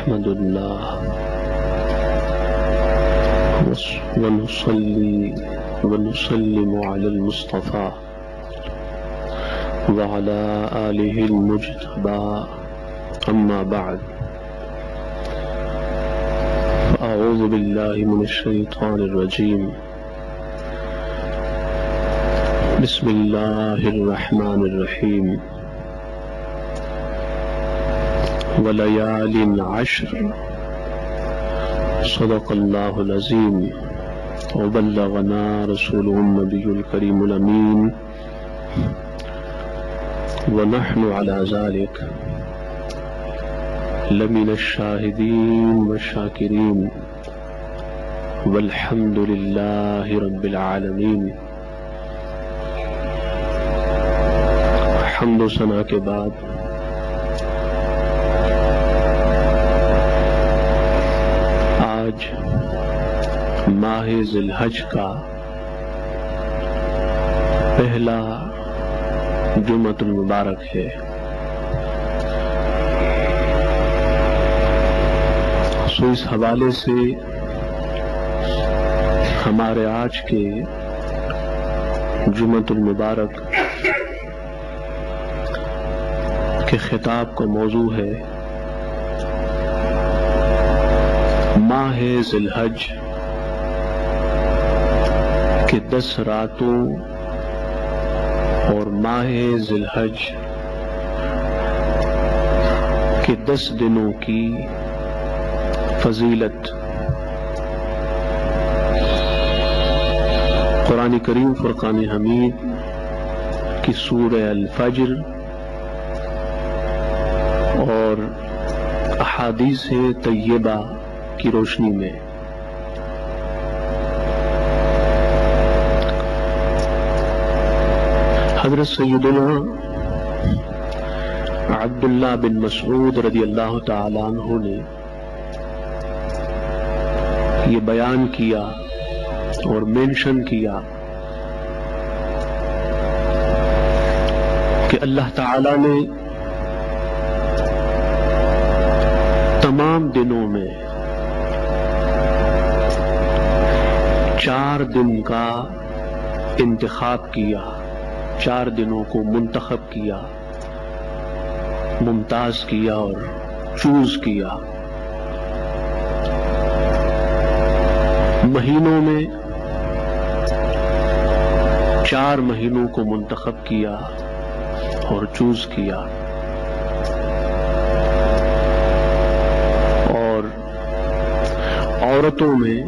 نحمد الله ونصلي ونسلم على المصطفى وعلى آله المجتبى أما بعد فأعوذ بالله من الشيطان الرجيم بسم الله الرحمن الرحيم وليال عشر صدق الله العظيم وبلغنا رسوله النبي الكريم الأمين ونحن على ذلك لمن الشاهدين والشاكرين والحمد لله رب العالمين. حمد و ثنا کے بعد آج ماہ ذی الحج کا پہلا جمعۃ المبارک ہے. سو اس حوالے سے ہمارے آج کے جمعۃ المبارک کے خطاب کا موضوع ہے ماہ ذی الحج کے 10 راتوں اور ماہ ذی الحج کے 10 دنوں کی فضیلت. قرآن کریم فرقان حمید کی سورہ الفجر اور احادیث طیبہ کی روشنی میں حضرت سیدنا عبداللہ بن مسعود رضی اللہ تعالی عنہ نے یہ بیان کیا اور مینشن کیا کہ اللہ تعالی نے تمام دنوں میں 4 دن کا انتخاب کیا، 4 دنوں کو منتخب کیا، ممتاز کیا اور چوز کیا. مہینوں میں 4 مہینوں کو منتخب کیا اور چوز کیا، اور عورتوں میں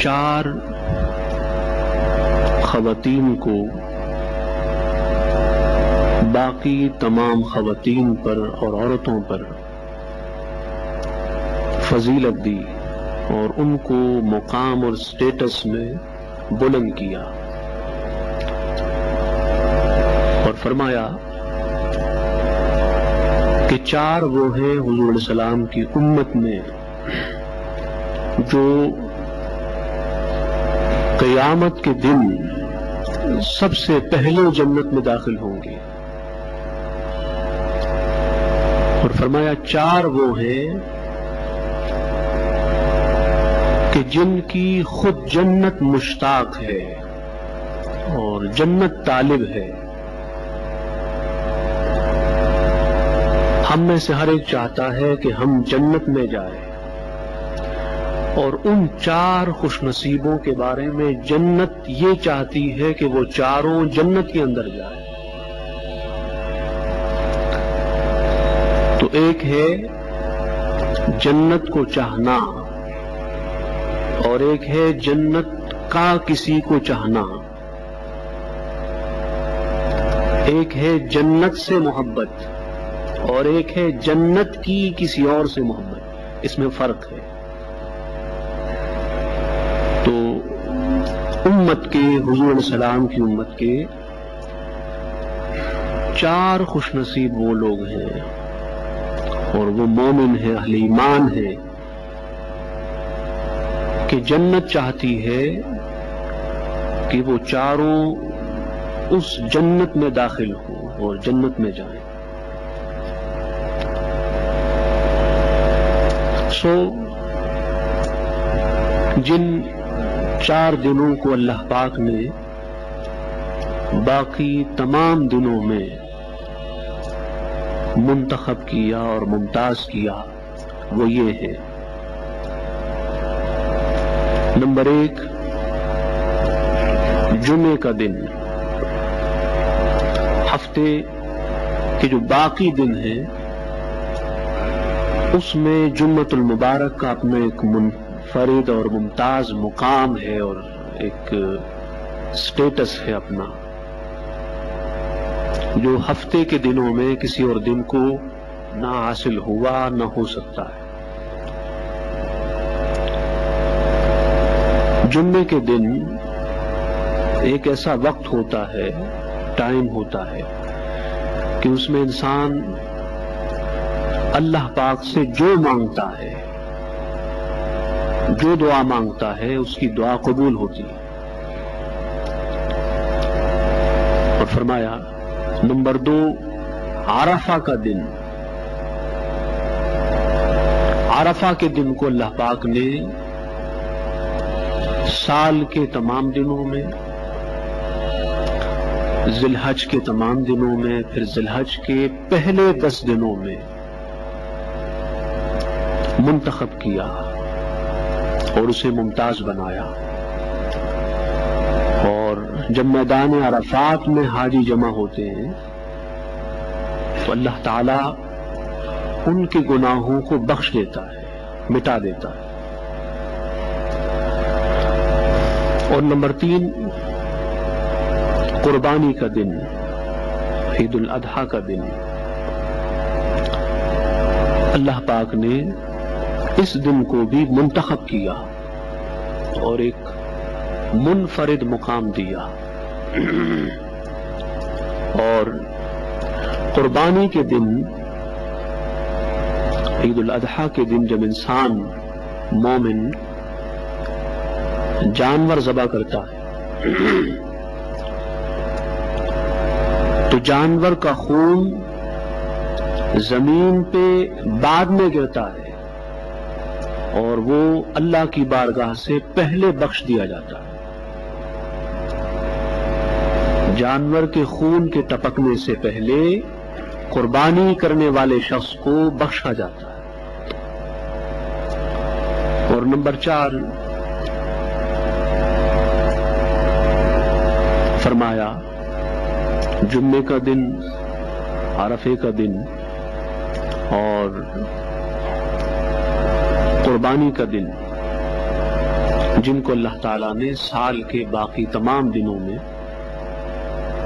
4 خواتین کو باقی تمام خواتین پر اور عورتوں پر فضیلت دی اور ان کو مقام اور سٹیٹس میں بلند کیا، اور فرمایا کہ 4 وہ ہیں حضور علیہ السلام کی امت میں جو قیامت کے دن سب سے پہلے جنت میں داخل ہوں گے، اور فرمایا 4 وہ ہیں کہ جن کی خود جنت مشتاق ہے اور جنت طالب ہے. ہم میں سے ہر ایک چاہتا ہے کہ ہم جنت میں جائیں، اور ان 4 خوش نصیبوں کے بارے میں جنت یہ چاہتی ہے کہ وہ 4 جنت کے اندر جائیں. تو ایک ہے جنت کو چاہنا، اور ایک ہے جنت کا کسی کو چاہنا، ایک ہے جنت سے محبت، اور ایک ہے جنت کی کسی اور سے محبت. اس میں فرق ہے. تو امت کے حضور علیہ السلام کی امت کے 4 خوش نصیب وہ لوگ ہیں، اور وہ مومن ہیں، اہل ایمان ہیں، کہ جنت چاہتی ہے کہ وہ 4 اس جنت میں داخل ہوں اور جنت میں جائیں. سو جن 4 دنوں کو اللہ پاک نے باقی تمام دنوں میں منتخب کیا اور ممتاز کیا وہ یہ ہے: نمبر 1، جمعے کا دن۔ ہفتے کے جو باقی دن ہیں اس میں جمعۃ المبارک کا اپنا ایک منفرد اور ممتاز مقام ہے اور ایک سٹیٹس ہے اپنا، جو ہفتے کے دنوں میں کسی اور دن کو نہ حاصل ہوا نہ ہو سکتا ہے۔ جمعے کے دن ایک ایسا وقت ہوتا ہے، ٹائم ہوتا ہے کہ اس میں انسان اللہ پاک سے جو مانگتا ہے، جو دعا مانگتا ہے، اس کی دعا قبول ہوتی ہے۔ اور فرمایا نمبر 2، عرفہ کا دن۔ عرفہ کے دن کو اللہ پاک نے سال کے تمام دنوں میں، ذی الحج کے تمام دنوں میں، پھر ذی الحج کے پہلے 10 دنوں میں منتخب کیا اور اسے ممتاز بنایا۔ اور جب میدان عرفات میں حاجی جمع ہوتے ہیں تو اللہ تعالی ان کے گناہوں کو بخش دیتا ہے، مٹا دیتا ہے۔ اور نمبر 3، قربانی کا دن، عید الاضحیٰ کا دن۔ اللہ پاک نے اس دن کو بھی منتخب کیا اور ایک منفرد مقام دیا۔ اور قربانی کے دن، عید الاضحیٰ کے دن، جب انسان مومن جانور ذبح کرتا ہے تو جانور کا خون زمین پہ بعد میں گرتا ہے اور وہ اللہ کی بارگاہ سے پہلے بخش دیا جاتا ہے۔ جانور کے خون کے ٹپکنے سے پہلے قربانی کرنے والے شخص کو بخشا جاتا ہے۔ اور نمبر 4، فرمایا جمعے کا دن، عرفے کا دن اور قربانی کا دن، جن کو اللہ تعالیٰ نے سال کے باقی تمام دنوں میں،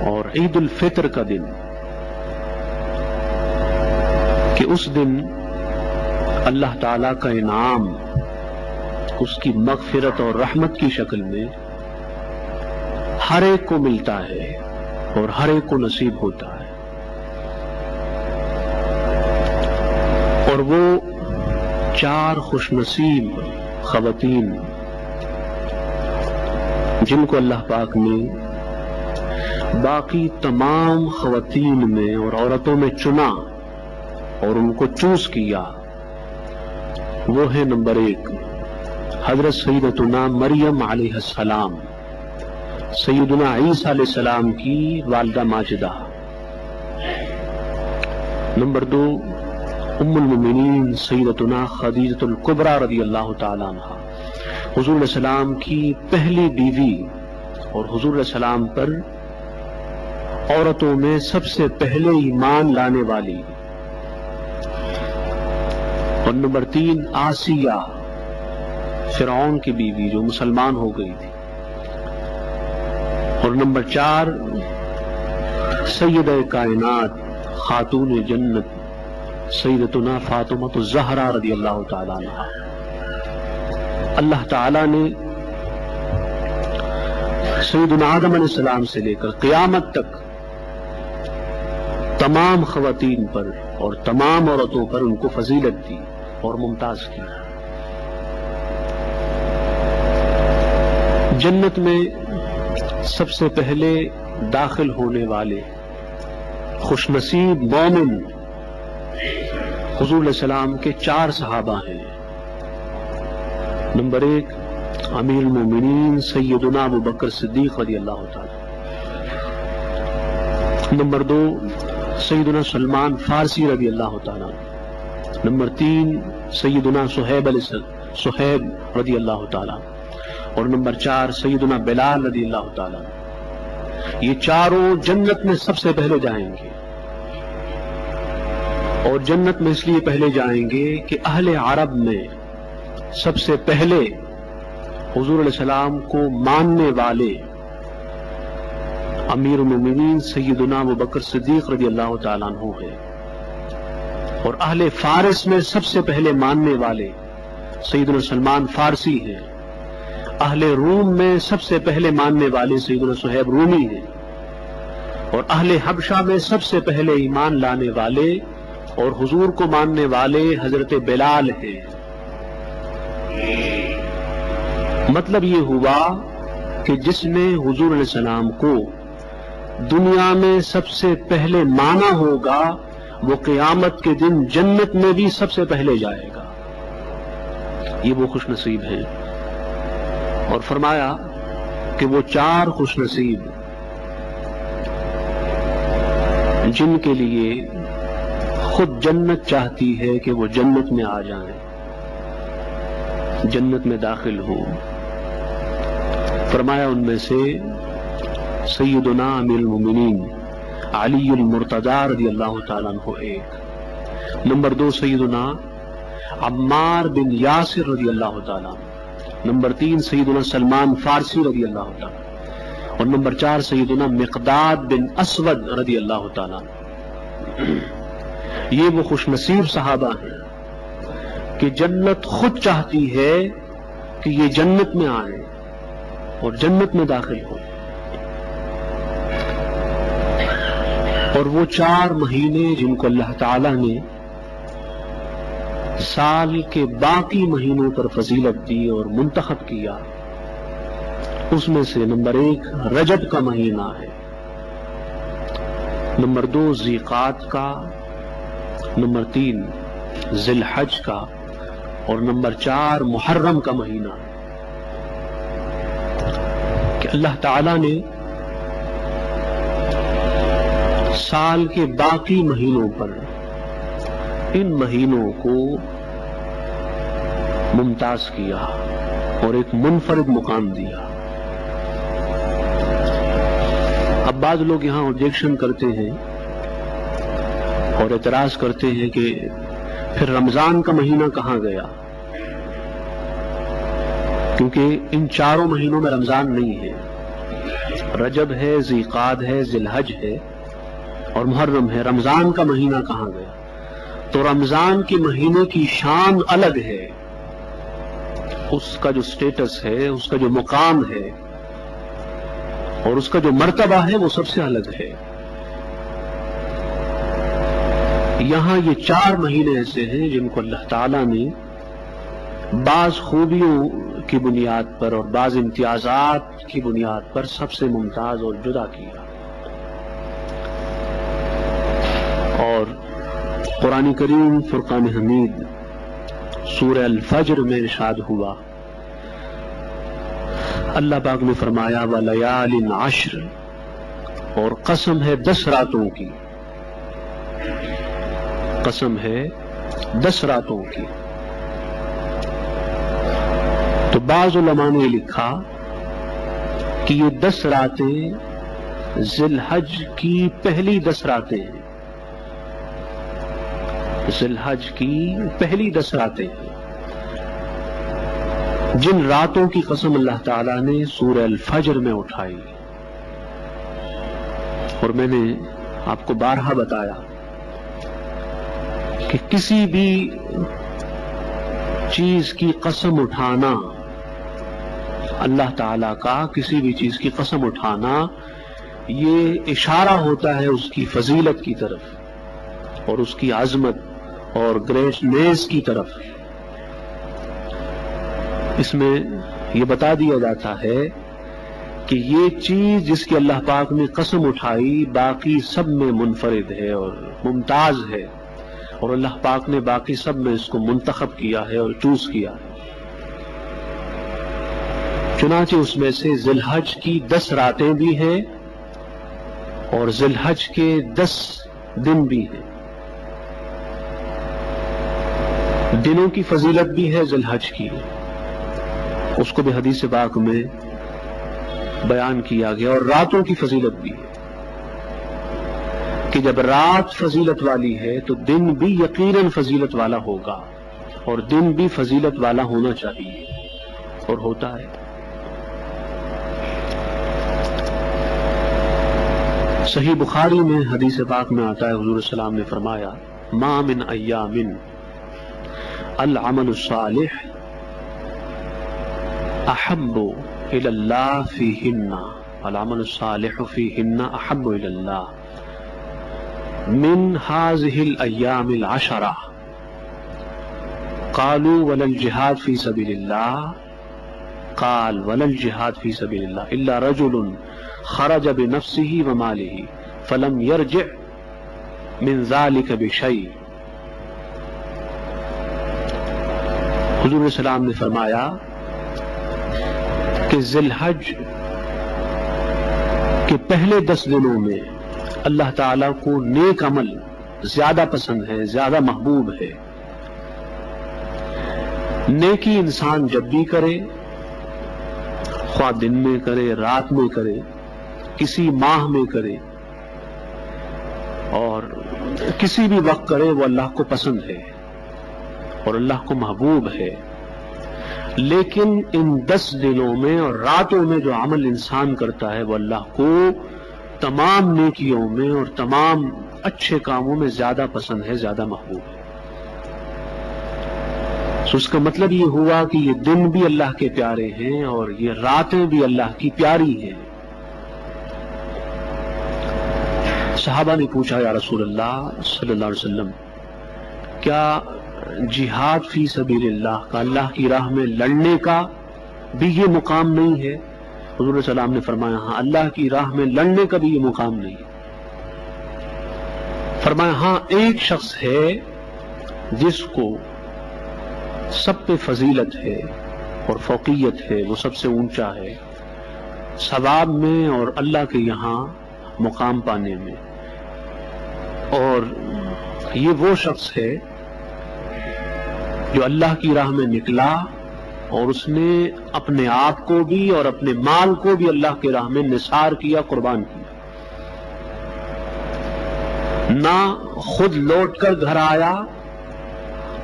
اور عید الفطر کا دن کہ اس دن اللہ تعالیٰ کا انعام اس کی مغفرت اور رحمت کی شکل میں ہر ایک کو ملتا ہے اور ہر ایک کو نصیب ہوتا ہے۔ اور وہ 4 خوش نصیب خواتین جن کو اللہ پاک نے باقی تمام خواتین میں اور عورتوں میں چنا اور ان کو چوز کیا، وہ ہے نمبر 1 حضرت سیدتنا مریم علیہ السلام، سیدنا عیسیٰ علیہ السلام کی والدہ ماجدہ۔ نمبر 2 ام المؤمنین سیدتنا خدیجہ الکبریٰ رضی اللہ تعالیٰ عنہ، حضور علیہ السلام کی پہلی بیوی اور حضور علیہ السلام پر عورتوں میں سب سے پہلے ایمان لانے والی۔ اور نمبر 3 آسیہ، فرعون کی بیوی جو مسلمان ہو گئی تھی۔ اور نمبر 4 سیدہ کائنات، خاتون جنت، سیدتنا فاطمہ الزہرا رضی اللہ تعالیٰ عنہ۔ اللہ تعالیٰ نے سیدنا آدم علیہ السلام سے لے کر قیامت تک تمام خواتین پر اور تمام عورتوں پر ان کو فضیلت دی اور ممتاز کی۔ جنت میں سب سے پہلے داخل ہونے والے خوش نصیب مومن حضور علیہ السلام کے 4 صحابہ ہیں، نمبر 1 امیر المومنین سیدنا ابو بکر صدیق رضی اللہ تعالی. نمبر 2 سیدنا سلمان فارسی رضی اللہ تعالی. نمبر 3 سیدنا صہیب رضی اللہ تعالی. اور نمبر 4 سیدنا بلال رضی اللہ تعالی. یہ چاروں جنت میں سب سے پہلے جائیں گے، اور جنت میں اس لیے پہلے جائیں گے کہ اہل عرب میں سب سے پہلے حضور علیہ السلام کو ماننے والے امیر المومنین سیدنا ابو بکر صدیق رضی اللہ تعالیٰ عنہ ہیں، اور اہل فارس میں سب سے پہلے ماننے والے سیدنا سلمان فارسی ہیں، اہل روم میں سب سے پہلے ماننے والے سیدنا صہیب رومی ہیں، اور اہل حبشہ میں سب سے پہلے ایمان لانے والے اور حضور کو ماننے والے حضرت بلال ہیں. مطلب یہ ہوا کہ جس نے حضور علیہ السلام کو دنیا میں سب سے پہلے مانا ہوگا وہ قیامت کے دن جنت میں بھی سب سے پہلے جائے گا. یہ وہ خوش نصیب ہیں. اور فرمایا کہ وہ 4 خوش نصیب جن کے لیے خود جنت چاہتی ہے کہ وہ جنت میں آ جائیں، جنت میں داخل ہوں. فرمایا ان میں سے سیدنا امیر المومنین علی المرتضی رضی اللہ تعالیٰ عنہ 1. نمبر 2 سیدنا عمار بن یاسر رضی اللہ تعالیٰ. نمبر 3 سیدنا سلمان فارسی رضی اللہ تعالیٰ. اور نمبر 4 سیدنا مقداد بن اسود رضی اللہ تعالیٰ. یہ وہ خوش نصیب صحابہ ہیں کہ جنت خود چاہتی ہے کہ یہ جنت میں آئیں اور جنت میں داخل ہوں. اور وہ 4 مہینے جن کو اللہ تعالیٰ نے سال کے باقی مہینوں پر فضیلت دی اور منتخب کیا، اس میں سے نمبر 1 رجب کا مہینہ ہے، نمبر 2 ذی قعدہ کا، نمبر 3 ذی الحج کا، اور نمبر 4 محرم کا مہینہ ہے. کہ اللہ تعالیٰ نے سال کے باقی مہینوں پر ان مہینوں کو ممتاز کیا اور ایک منفرد مقام دیا. اب بعض لوگ یہاں آبجیکشن کرتے ہیں اور اعتراض کرتے ہیں کہ پھر رمضان کا مہینہ کہاں گیا، کیونکہ ان 4 مہینوں میں رمضان نہیں ہے. رجب ہے، ذی قعدہ ہے، ذی الحج ہے اور محرم ہے. رمضان کا مہینہ کہاں گیا؟ تو رمضان کے مہینے کی شان الگ ہے، اس کا جو سٹیٹس ہے، اس کا جو مقام ہے اور اس کا جو مرتبہ ہے وہ سب سے الگ ہے. یہاں یہ 4 مہینے ایسے ہیں جن کو اللہ تعالیٰ نے بعض خوبیوں کی بنیاد پر اور بعض امتیازات کی بنیاد پر سب سے ممتاز اور جدا کیا. اور قرآن کریم فرقان حمید سورہ الفجر میں ارشاد ہوا، اللہ پاک نے فرمایا وَلَيَالٍ عَشْرٍ، اور قسم ہے 10 راتوں کی، قسم ہے 10 راتوں کی. تو بعض علماء نے لکھا کہ یہ 10 راتیں ذی الحج کی پہلی 10 راتیں ہیں، ذی الحج کی پہلی 10 راتیں ہیں، جن راتوں کی قسم اللہ تعالیٰ نے سورہ الفجر میں اٹھائی. اور میں نے آپ کو بارہا بتایا کہ کسی بھی چیز کی قسم اٹھانا، اللہ تعالیٰ کا کسی بھی چیز کی قسم اٹھانا، یہ اشارہ ہوتا ہے اس کی فضیلت کی طرف اور اس کی عظمت اور گریٹنیس کی طرف. اس میں یہ بتا دیا جاتا ہے کہ یہ چیز جس کی اللہ پاک نے قسم اٹھائی باقی سب میں منفرد ہے اور ممتاز ہے، اور اللہ پاک نے باقی سب میں اس کو منتخب کیا ہے اور چوز کیا ہے. چنانچہ اس میں سے ذی الحج کی 10 راتیں بھی ہیں اور ذی الحج کے 10 دن بھی ہیں. دنوں کی فضیلت بھی ہے ذی الحج کی، اس کو بھی حدیث پاک میں بیان کیا گیا، اور راتوں کی فضیلت بھی ہے کہ جب رات فضیلت والی ہے تو دن بھی یقیناً فضیلت والا ہوگا، اور دن بھی فضیلت والا ہونا چاہیے اور ہوتا ہے. صحیح بخاری میں حدیث پاک میں آتا ہے، حضور السلام نے فرمایا ما من ایام العمل الصالح احب الى اللہ فیہن، العمل الصالح فیہن احب الى اللہ من هذه الايام العشرة. قالوا ولا الجهاد في سبيل الله، قال ولا الجهاد في سبيل الله الا رجل خرج بنفسه وماله فلم يرجع من ذلك بشيء. حضور السلام نے فرمایا کہ ذی الحج کے پہلے 10 دنوں میں اللہ تعالیٰ کو نیک عمل زیادہ پسند ہے، زیادہ محبوب ہے. نیکی انسان جب بھی کرے، خواہ دن میں کرے، رات میں کرے، کسی ماہ میں کرے اور کسی بھی وقت کرے، وہ اللہ کو پسند ہے اور اللہ کو محبوب ہے. لیکن ان 10 دنوں میں اور راتوں میں جو عمل انسان کرتا ہے وہ اللہ کو تمام نیکیوں میں اور تمام اچھے کاموں میں زیادہ پسند ہے، زیادہ محبوب ہے. تو اس کا مطلب یہ ہوا کہ یہ دن بھی اللہ کے پیارے ہیں اور یہ راتیں بھی اللہ کی پیاری ہیں. صحابہ نے پوچھا یا رسول اللہ صلی اللہ علیہ وسلم، کیا جہاد فی سبیل اللہ کا، اللہ کی راہ میں لڑنے کا بھی یہ مقام نہیں ہے؟ حضور صلی اللہ علیہ وسلم نے فرمایا ہاں، اللہ کی راہ میں لڑنے کا بھی یہ مقام نہیں ہے. فرمایا ہاں، ایک شخص ہے جس کو سب پہ فضیلت ہے اور فوقیت ہے، وہ سب سے اونچا ہے ثواب میں اور اللہ کے یہاں مقام پانے میں، اور یہ وہ شخص ہے جو اللہ کی راہ میں نکلا اور اس نے اپنے آپ کو بھی اور اپنے مال کو بھی اللہ کی راہ میں نثار کیا، قربان کیا. نہ خود لوٹ کر گھر آیا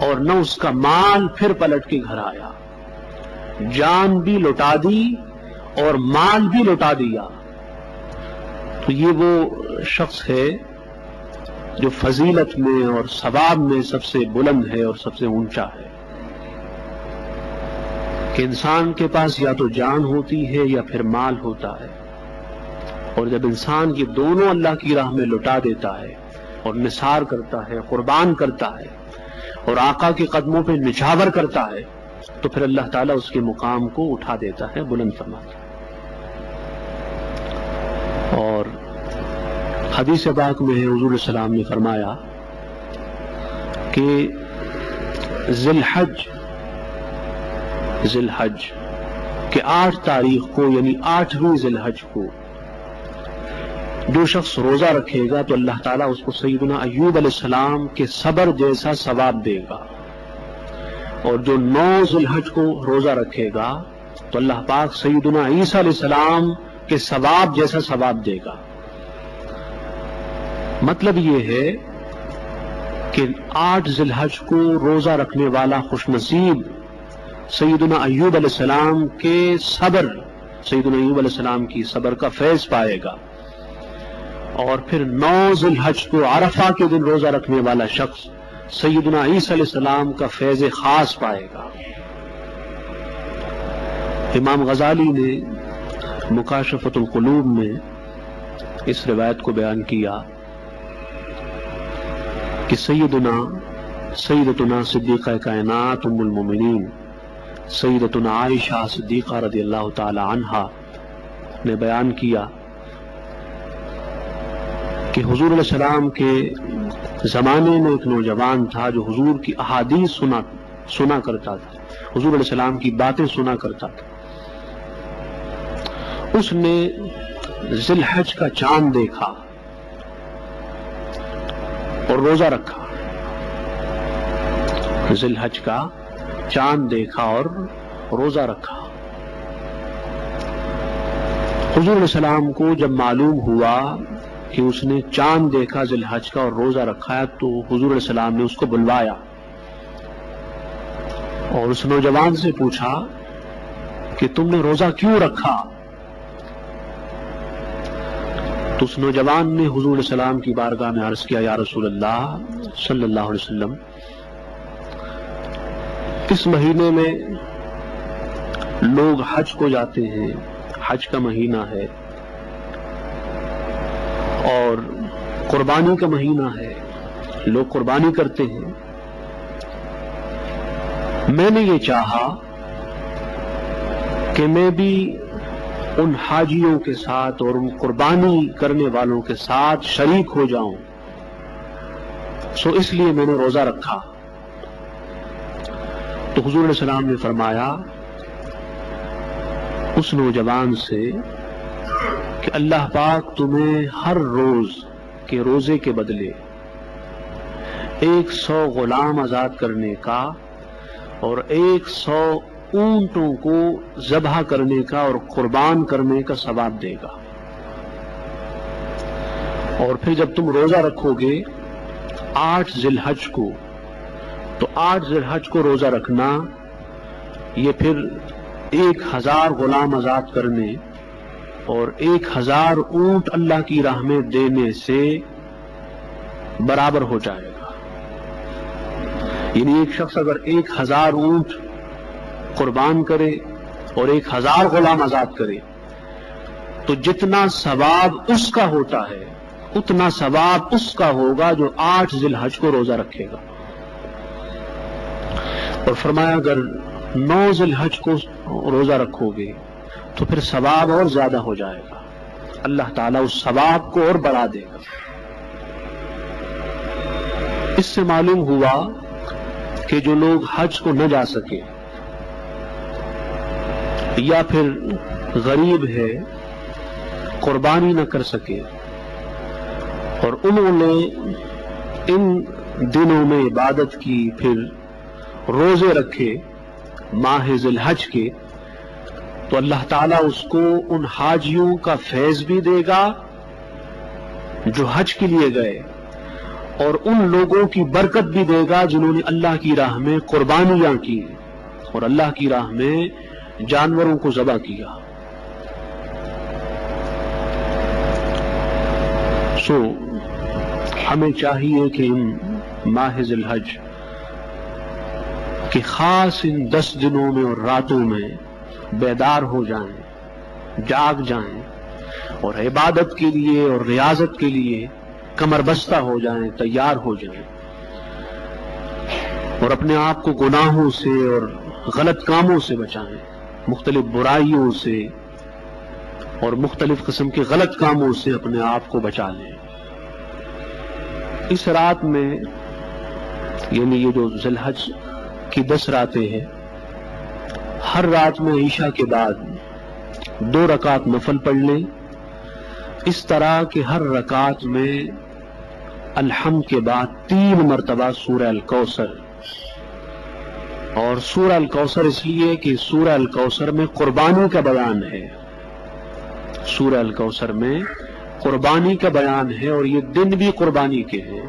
اور نہ اس کا مال پھر پلٹ کے گھر آیا، جان بھی لوٹا دی اور مال بھی لوٹا دیا. تو یہ وہ شخص ہے جو فضیلت میں اور ثواب میں سب سے بلند ہے اور سب سے اونچا ہے. کہ انسان کے پاس یا تو جان ہوتی ہے یا پھر مال ہوتا ہے، اور جب انسان یہ دونوں اللہ کی راہ میں لوٹا دیتا ہے اور نثار کرتا ہے، قربان کرتا ہے اور آقا کے قدموں پہ نچھاور کرتا ہے، تو پھر اللہ تعالیٰ اس کے مقام کو اٹھا دیتا ہے، بلند فرماتا ہے. اور حدیث پاک میں حضور السلام نے فرمایا کہ ذی الحج کہ 8 تاریخ کو یعنی 8ویں ذی الحج کو جو شخص روزہ رکھے گا تو اللہ تعالیٰ اس کو سیدنا ایوب علیہ السلام کے صبر جیسا ثواب دے گا، اور جو 9 ذی الحج کو روزہ رکھے گا تو اللہ پاک سیدنا عیسیٰ علیہ السلام کے ثواب جیسا ثواب دے گا. مطلب یہ ہے کہ 8 ذی الحج کو روزہ رکھنے والا خوش نصیب سیدنا ایوب علیہ السلام کے صبر، سیدنا ایوب علیہ السلام کی صبر کا فیض پائے گا. اور پھر 9 ذی الحج کو عرفہ کے دن روزہ رکھنے والا شخص سیدنا عیسیٰ علیہ السلام کا فیض خاص پائے گا. امام غزالی نے مکاشفۃ القلوب میں اس روایت کو بیان کیا کہ سیدتنا صدیقہ کائنات ام المومنین سیدتنا عائشہ صدیقہ رضی اللہ تعالی عنہا نے بیان کیا کہ حضور علیہ السلام کے زمانے میں ایک نوجوان تھا جو حضور کی احادیث سنا کرتا تھا، حضور علیہ السلام کی باتیں سنا کرتا تھا. اس نے ذی الحج کا چاند دیکھا اور روزہ رکھا. ذی الحج کا چاند دیکھا اور روزہ رکھا. حضور علیہ السلام کو جب معلوم ہوا کہ اس نے چاند دیکھا ذی الحج کا اور روزہ رکھا ہے تو حضور علیہ السلام نے اس کو بلوایا اور اس نوجوان سے پوچھا کہ تم نے روزہ کیوں رکھا؟ تو اس نوجوان نے حضور علیہ السلام کی بارگاہ میں عرض کیا، یا رسول اللہ صلی اللہ علیہ وسلم، اس مہینے میں لوگ حج کو جاتے ہیں، حج کا مہینہ ہے اور قربانی کا مہینہ ہے، لوگ قربانی کرتے ہیں. میں نے یہ چاہا کہ میں بھی ان حاجیوں کے ساتھ اور ان قربانی کرنے والوں کے ساتھ شریک ہو جاؤں، سو اس لیے میں نے روزہ رکھا. تو حضور علیہ السلام نے فرمایا اس نوجوان سے کہ اللہ پاک تمہیں ہر روز کے روزے کے بدلے 100 غلام آزاد کرنے کا اور 100 اونٹوں کو ذبح کرنے کا اور قربان کرنے کا ثواب دے گا. اور پھر جب تم روزہ رکھو گے 8 ذی الحج کو، تو 8 ذی الحج کو روزہ رکھنا یہ پھر 1000 غلام آزاد کرنے اور 1000 اونٹ اللہ کی راہ میں دینے سے برابر ہو جائے گا. یعنی ایک شخص اگر 1000 اونٹ قربان کرے اور 1000 غلام آزاد کرے تو جتنا ثواب اس کا ہوتا ہے اتنا ثواب اس کا ہوگا جو 8 ذی الحج کو روزہ رکھے گا. اور فرمایا اگر 9 ذی الحج کو روزہ رکھو گے تو پھر ثواب اور زیادہ ہو جائے گا، اللہ تعالیٰ اس ثواب کو اور بڑھا دے گا. اس سے معلوم ہوا کہ جو لوگ حج کو نہ جا سکے یا پھر غریب ہے، قربانی نہ کر سکے اور انہوں نے ان دنوں میں عبادت کی، پھر روزے رکھے ماہ ذی الحج کے، تو اللہ تعالیٰ اس کو ان حاجیوں کا فیض بھی دے گا جو حج کے لیے گئے اور ان لوگوں کی برکت بھی دے گا جنہوں نے اللہ کی راہ میں قربانیاں کی اور اللہ کی راہ میں جانوروں کو ذبح کیا. سو ہمیں چاہیے کہ ان ماہ ذی الحج کہ خاص ان 10 دنوں میں اور راتوں میں بیدار ہو جائیں، جاگ جائیں اور عبادت کے لیے اور ریاضت کے لیے کمر بستہ ہو جائیں، تیار ہو جائیں اور اپنے آپ کو گناہوں سے اور غلط کاموں سے بچائیں، مختلف برائیوں سے اور مختلف قسم کے غلط کاموں سے اپنے آپ کو بچا لیں. اس رات میں یعنی یہ جو ذی الحج کی 10 راتیں ہیں، ہر رات میں عشاء کے بعد 2 رکعت نفل پڑھ لیں، اس طرح کہ ہر رکعت میں الحمد کے بعد 3 مرتبہ سورہ الکوثر. اور سورہ الکوثر اس لیے کہ سورہ الکوثر میں قربانی کا بیان ہے، سورہ الکوثر میں قربانی کا بیان ہے اور یہ دن بھی قربانی کے ہیں،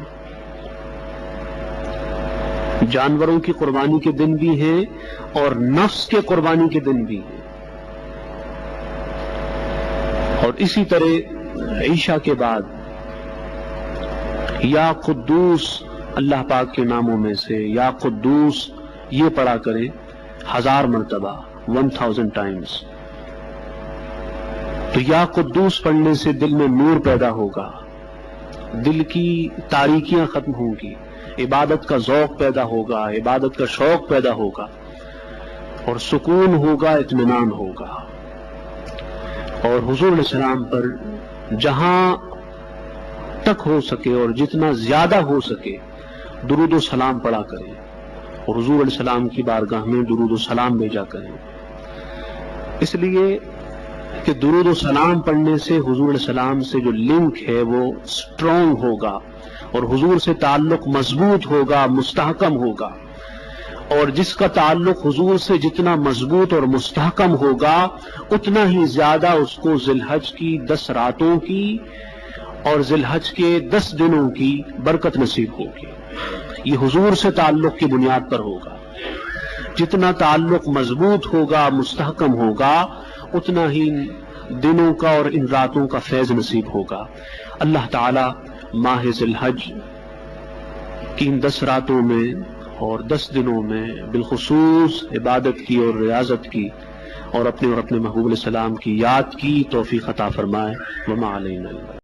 جانوروں کی قربانی کے دن بھی ہیں اور نفس کے قربانی کے دن بھی ہیں. اور اسی طرح عشاء کے بعد یا قدوس اللہ پاک کے ناموں میں سے یا قدوس یہ پڑھا کریں 1000 مرتبہ 1000 ٹائمز. تو یا قدوس پڑھنے سے دل میں نور پیدا ہوگا، دل کی تاریکیاں ختم ہوں گی، عبادت کا ذوق پیدا ہوگا، عبادت کا شوق پیدا ہوگا اور سکون ہوگا، اطمینان ہوگا. اور حضور علیہ السلام پر جہاں تک ہو سکے اور جتنا زیادہ ہو سکے درود و سلام پڑھا کریں اور حضور علیہ السلام کی بارگاہ میں درود و سلام بھیجا کریں. اس لیے کہ درود و سلام پڑھنے سے حضور علیہ السلام سے جو لنک ہے وہ سٹرونگ ہوگا اور حضور سے تعلق مضبوط ہوگا، مستحکم ہوگا، اور جس کا تعلق حضور سے جتنا مضبوط اور مستحکم ہوگا اتنا ہی زیادہ اس کو ذی الحج کی 10 راتوں کی اور ذی الحج کے 10 دنوں کی برکت نصیب ہوگی۔ یہ حضور سے تعلق کی بنیاد پر ہوگا۔ جتنا تعلق مضبوط ہوگا، مستحکم ہوگا، اتنا ہی دنوں کا اور ان راتوں کا فیض نصیب ہوگا۔ اللہ تعالی ماہ ذی الحج کی ان 10 راتوں میں اور 10 دنوں میں بالخصوص عبادت کی اور ریاضت کی اور اپنے محبوب علیہ السلام کی یاد کی توفیق عطا فرمائے۔ وما علینا